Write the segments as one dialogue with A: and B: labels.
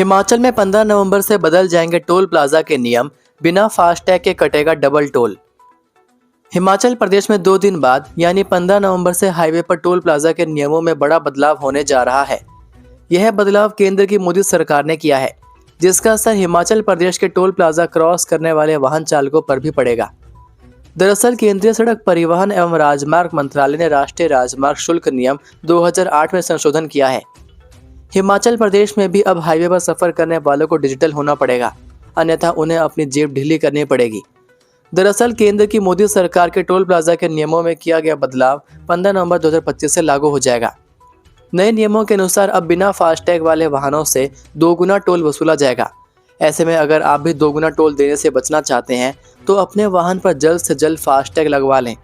A: हिमाचल में 15 नवंबर से बदल जाएंगे टोल प्लाजा के नियम, बिना फास्टैग के कटेगा डबल टोल। हिमाचल प्रदेश में 2 दिन बाद यानी 15 नवंबर से हाईवे पर टोल प्लाजा के नियमों में बड़ा बदलाव होने जा रहा है। यह बदलाव केंद्र की मोदी सरकार ने किया है, जिसका असर हिमाचल प्रदेश के टोल प्लाजा क्रॉस करने वाले वाहन चालकों पर भी पड़ेगा। दरअसल केंद्रीय सड़क परिवहन एवं राजमार्ग मंत्रालय ने राष्ट्रीय राजमार्ग शुल्क नियम 2008 में संशोधन किया है। हिमाचल प्रदेश में भी अब हाईवे पर सफर करने वालों को डिजिटल होना पड़ेगा, अन्यथा उन्हें अपनी जेब ढीली करनी पड़ेगी। दरअसल केंद्र की मोदी सरकार के टोल प्लाजा के नियमों में किया गया बदलाव 15 नवंबर 2025 से लागू हो जाएगा। नए नियमों के अनुसार अब बिना फास्टैग वाले वाहनों से 2 गुना टोल वसूला जाएगा। ऐसे में अगर आप भी 2 गुना टोल देने से बचना चाहते हैं तो अपने वाहन पर जल्द से जल्द फास्टैग लगवा लें।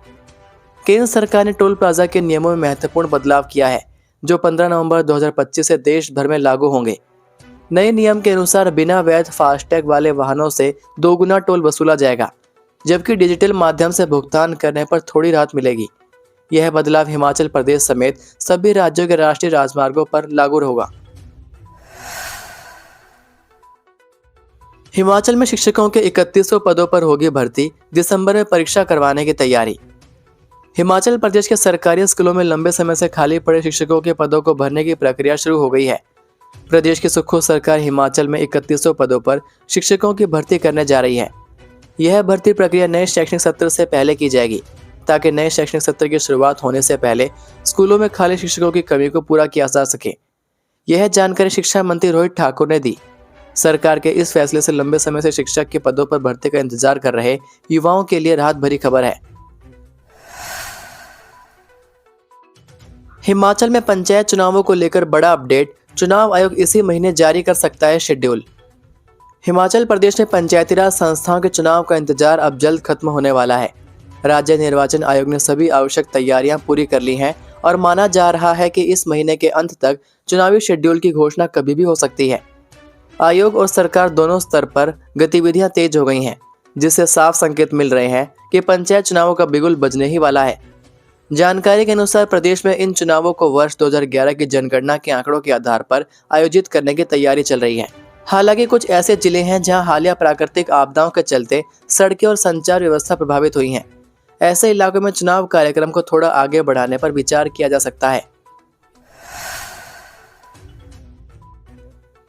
A: केंद्र सरकार ने टोल प्लाजा के नियमों में महत्वपूर्ण बदलाव किया है, जो 15 नवंबर 2025 से देश भर में लागू होंगे। नए नियम के अनुसार बिना वैध फास्टैग वाले वाहनों से 2 गुना टोल वसूला जाएगा, जबकि डिजिटल माध्यम से भुगतान करने पर थोड़ी राहत मिलेगी। यह बदलाव हिमाचल प्रदेश समेत सभी राज्यों के राष्ट्रीय राजमार्गों पर लागू होगा। हिमाचल में शिक्षकों के 3100 पदों पर होगी भर्ती, दिसंबर में परीक्षा करवाने की तैयारी। हिमाचल प्रदेश के सरकारी स्कूलों में लंबे समय से खाली पड़े शिक्षकों के पदों को भरने की प्रक्रिया शुरू हो गई है। प्रदेश की सुक्खू सरकार हिमाचल में 3100 पदों पर शिक्षकों की भर्ती करने जा रही है। यह भर्ती प्रक्रिया नए शैक्षणिक सत्र से पहले की जाएगी, ताकि नए शैक्षणिक सत्र की शुरुआत होने से पहले स्कूलों में खाली शिक्षकों की कमी को पूरा किया जा सके। यह जानकारी शिक्षा मंत्री रोहित ठाकुर ने दी। सरकार के इस फैसले से लंबे समय से शिक्षक के पदों पर भर्ती का इंतजार कर रहे युवाओं के लिए राहत भरी खबर है। हिमाचल में पंचायत चुनावों को लेकर बड़ा अपडेट, चुनाव आयोग इसी महीने जारी कर सकता है शेड्यूल। हिमाचल प्रदेश में पंचायती राज संस्थाओं के चुनाव का इंतजार अब जल्द खत्म होने वाला है। राज्य निर्वाचन आयोग ने सभी आवश्यक तैयारियां पूरी कर ली हैं और माना जा रहा है कि इस महीने के अंत तक चुनावी शेड्यूल की घोषणा कभी भी हो सकती है। आयोग और सरकार दोनों स्तर पर गतिविधियां तेज हो गई हैं, जिससे साफ संकेत मिल रहे हैं कि पंचायत चुनावों का बिगुल बजने ही वाला है। जानकारी के अनुसार प्रदेश में इन चुनावों को वर्ष 2011 की जनगणना के आंकड़ों के आधार पर आयोजित करने की तैयारी चल रही है। हालांकि कुछ ऐसे जिले हैं जहां हालिया प्राकृतिक आपदाओं के चलते सड़कें और संचार व्यवस्था प्रभावित हुई हैं। ऐसे इलाकों में चुनाव कार्यक्रम को थोड़ा आगे बढ़ाने पर विचार किया जा सकता है।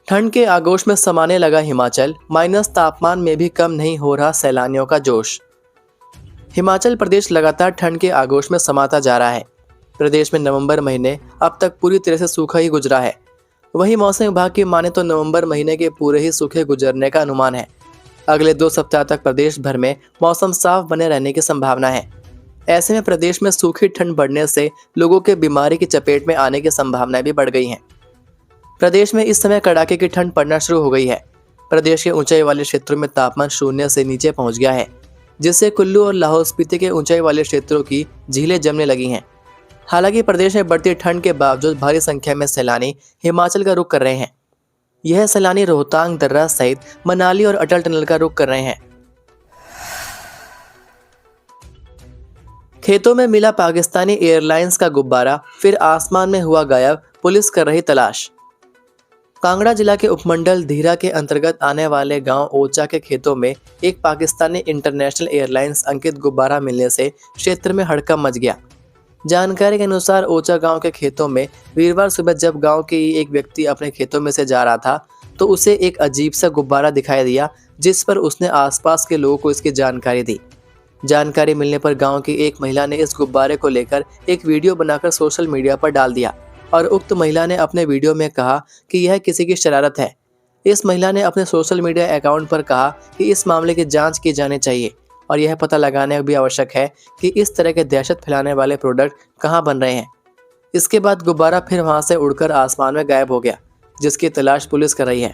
A: ठंड के आगोश में समाने लगा हिमाचल, माइनस तापमान में भी कम नहीं हो रहा सैलानियों का जोश। हिमाचल प्रदेश लगातार ठंड के आगोश में समाता जा रहा है। प्रदेश में नवंबर महीने अब तक पूरी तरह से सूखा ही गुजरा है। वहीं मौसम विभाग की माने तो नवंबर महीने के पूरे ही सूखे गुजरने का अनुमान है। अगले 2 सप्ताह तक प्रदेश भर में मौसम साफ बने रहने की संभावना है। ऐसे में प्रदेश में सूखी ठंड बढ़ने से लोगों के बीमारी की चपेट में आने की संभावनाएं भी बढ़ गई हैं। प्रदेश में इस समय कड़ाके की ठंड पड़ना शुरू हो गई है। प्रदेश के ऊंचाई वाले क्षेत्रों में तापमान 0 से नीचे पहुंच गया है, जिससे कुल्लू और लाहौल स्पीति के ऊंचाई वाले क्षेत्रों की झीलें जमने लगी हैं। हालांकि प्रदेश में बढ़ती ठंड के बावजूद भारी संख्या में सैलानी हिमाचल का रुख कर रहे हैं। यह सैलानी रोहतांग दर्रा सहित मनाली और अटल टनल का रुख कर रहे हैं। खेतों में मिला पाकिस्तानी एयरलाइंस का गुब्बारा, फिर आसमान में हुआ गायब, पुलिस कर रही तलाश। कांगड़ा जिला के उपमंडल धीरा के अंतर्गत आने वाले गांव ओचा के खेतों में एक पाकिस्तानी इंटरनेशनल एयरलाइंस अंकित गुब्बारा मिलने से क्षेत्र में हड़कंप मच गया। जानकारी के अनुसार ओचा गांव के खेतों में वीरवार सुबह जब गांव के एक व्यक्ति अपने खेतों में से जा रहा था तो उसे एक अजीब सा गुब्बारा दिखाई दिया, जिस पर उसने आसपास के लोगों को इसकी जानकारी दी। जानकारी मिलने पर गाँव की एक महिला ने इस गुब्बारे को लेकर एक वीडियो बनाकर सोशल मीडिया पर डाल दिया और उक्त महिला ने अपने वीडियो में कहा कि यह किसी की शरारत है। इस महिला ने अपने सोशल मीडिया अकाउंट पर कहा कि इस मामले की जांच की जानी चाहिए और यह पता लगाना भी आवश्यक है कि इस तरह के दहशत फैलाने वाले प्रोडक्ट कहां बन रहे हैं। इसके बाद गुब्बारा फिर वहां से उड़कर आसमान में गायब हो गया, जिसकी तलाश पुलिस कर रही है।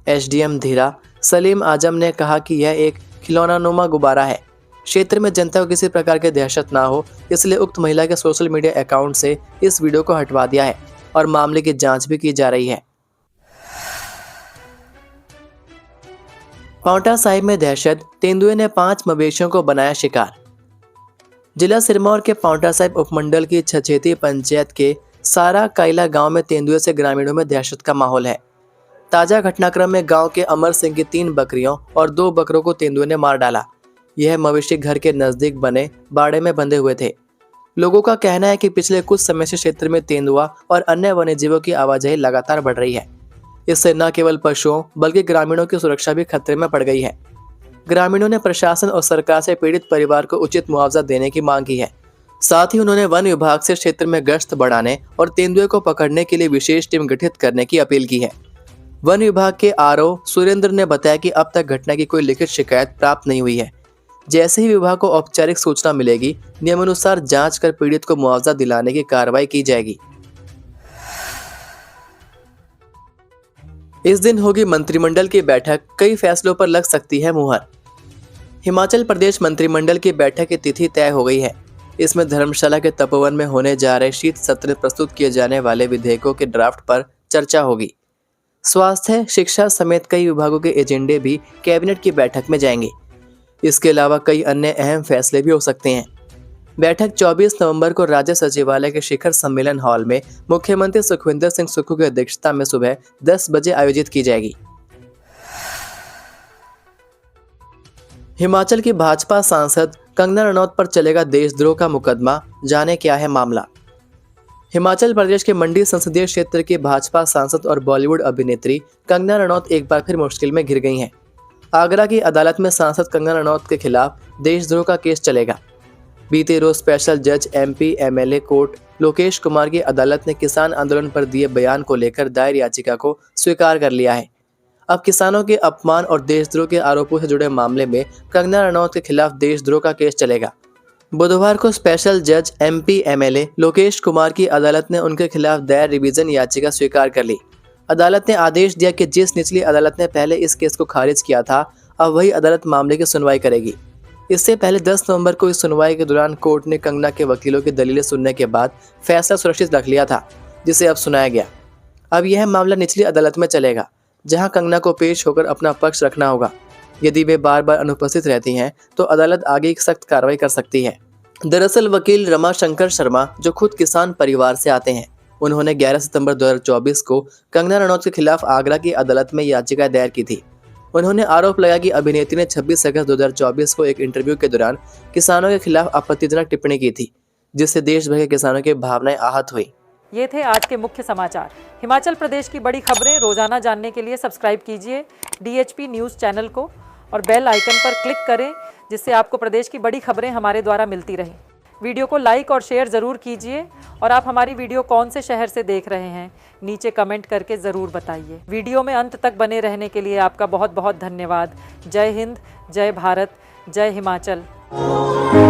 A: एसडीएम धीरा सलीम आजम ने कहा कि यह एक खिलौनानुमा गुब्बारा है। क्षेत्र में जनता को किसी प्रकार की दहशत ना हो, इसलिए उक्त महिला के सोशल मीडिया अकाउंट से इस वीडियो को हटवा दिया है और मामले की जांच भी की जा रही है। पांवटा साहिब में दहशत, तेंदुए ने 5 मवेशियों को बनाया शिकार। जिला सिरमौर के पांवटा साहिब उपमंडल की छछेती पंचायत के सारा काइला गांव में तेंदुए से ग्रामीणों में दहशत का माहौल है। ताजा घटनाक्रम में गांव के अमर सिंह की 3 बकरियों और 2 बकरों को तेंदुए ने मार डाला। यह मवेशी घर के नजदीक बने बाड़े में बंधे हुए थे। लोगों का कहना है कि पिछले कुछ समय से क्षेत्र में तेंदुआ और अन्य वन्यजीवों की आवाजाही लगातार बढ़ रही है। इससे न केवल पशुओं बल्कि ग्रामीणों की सुरक्षा भी खतरे में पड़ गई है। ग्रामीणों ने प्रशासन और सरकार से पीड़ित परिवार को उचित मुआवजा देने की मांग की है। साथ ही उन्होंने वन विभाग से क्षेत्र में गश्त बढ़ाने और तेंदुए को पकड़ने के लिए विशेष टीम गठित करने की अपील की है। वन विभाग के आरओ सुरेंद्र ने बताया कि अब तक घटना की कोई लिखित शिकायत प्राप्त नहीं हुई है। जैसे ही विभाग को औपचारिक सूचना मिलेगी, नियमानुसार जांच कर पीड़ित को मुआवजा दिलाने की कार्रवाई की जाएगी। इस दिन होगी मंत्रिमंडल की बैठक, कई फैसलों पर लग सकती है मुहर। हिमाचल प्रदेश मंत्रिमंडल की बैठक की तिथि तय हो गई है। इसमें धर्मशाला के तपोवन में होने जा रहे शीत सत्र में प्रस्तुत किए जाने वाले विधेयकों के ड्राफ्ट पर चर्चा होगी। स्वास्थ्य, शिक्षा समेत कई विभागों के एजेंडे भी कैबिनेट की बैठक में जाएंगे। इसके अलावा कई अन्य अहम फैसले भी हो सकते हैं। बैठक 24 नवंबर को राज्य सचिवालय के शिखर सम्मेलन हॉल में मुख्यमंत्री सुखविंदर सिंह सुक्खू की अध्यक्षता में सुबह 10 बजे आयोजित की जाएगी। हिमाचल की भाजपा सांसद कंगना रनौत पर चलेगा देशद्रोह का मुकदमा, जाने क्या है मामला। हिमाचल प्रदेश के मंडी संसदीय क्षेत्र की भाजपा सांसद और बॉलीवुड अभिनेत्री कंगना रनौत एक बार फिर मुश्किल में घिर गई हैं। आगरा की अदालत में सांसद कंगना रनौत के खिलाफ देशद्रोह का केस चलेगा। बीते रोज स्पेशल जज MP MLA court Lokesh Kumar की अदालत ने किसान आंदोलन पर दिए बयान को लेकर दायर याचिका को स्वीकार कर लिया है। अब किसानों के अपमान और देशद्रोह के आरोपों से जुड़े मामले में कंगना रनौत के खिलाफ देशद्रोह का केस चलेगा। बुधवार को स्पेशल जज एमपी एमएलए लोकेश कुमार की अदालत ने उनके खिलाफ दायर रिवीजन याचिका स्वीकार कर ली। अदालत ने आदेश दिया कि जिस निचली अदालत ने पहले इस केस को खारिज किया था, अब वही अदालत मामले की सुनवाई करेगी। इससे पहले 10 नवंबर को इस सुनवाई के दौरान कोर्ट ने कंगना के वकीलों की दलीलें सुनने के बाद फैसला सुरक्षित रख लिया था, जिसे अब सुनाया गया। अब यह मामला निचली अदालत में चलेगा, जहां कंगना को पेश होकर अपना पक्ष रखना होगा। यदि वे बार बार अनुपस्थित रहती हैं तो अदालत आगे एक सख्त कार्रवाई कर सकती है। दरअसल वकील रमाशंकर शर्मा, जो खुद किसान परिवार से आते हैं, उन्होंने 11 सितंबर 2024 को कंगना रनौत के खिलाफ आगरा की अदालत में याचिका दायर की थी। उन्होंने आरोप लगाया कि अभिनेत्री ने 26 अगस्त 2024 को एक इंटरव्यू के दौरान किसानों के खिलाफ आपत्तिजनक टिप्पणी की थी, जिससे देश भर के किसानों की भावनाएं आहत हुई।
B: ये थे आज के मुख्य समाचार। हिमाचल प्रदेश की बड़ी खबरें रोजाना जानने के लिए सब्सक्राइब कीजिए DHP न्यूज़ चैनल को और बेल आइकन पर क्लिक करें, जिससे आपको प्रदेश की बड़ी खबरें हमारे द्वारा मिलती रहें। वीडियो को लाइक और शेयर ज़रूर कीजिए और आप हमारी वीडियो कौन से शहर से देख रहे हैं, नीचे कमेंट करके ज़रूर बताइए। वीडियो में अंत तक बने रहने के लिए आपका बहुत बहुत धन्यवाद। जय हिंद, जय भारत, जय हिमाचल।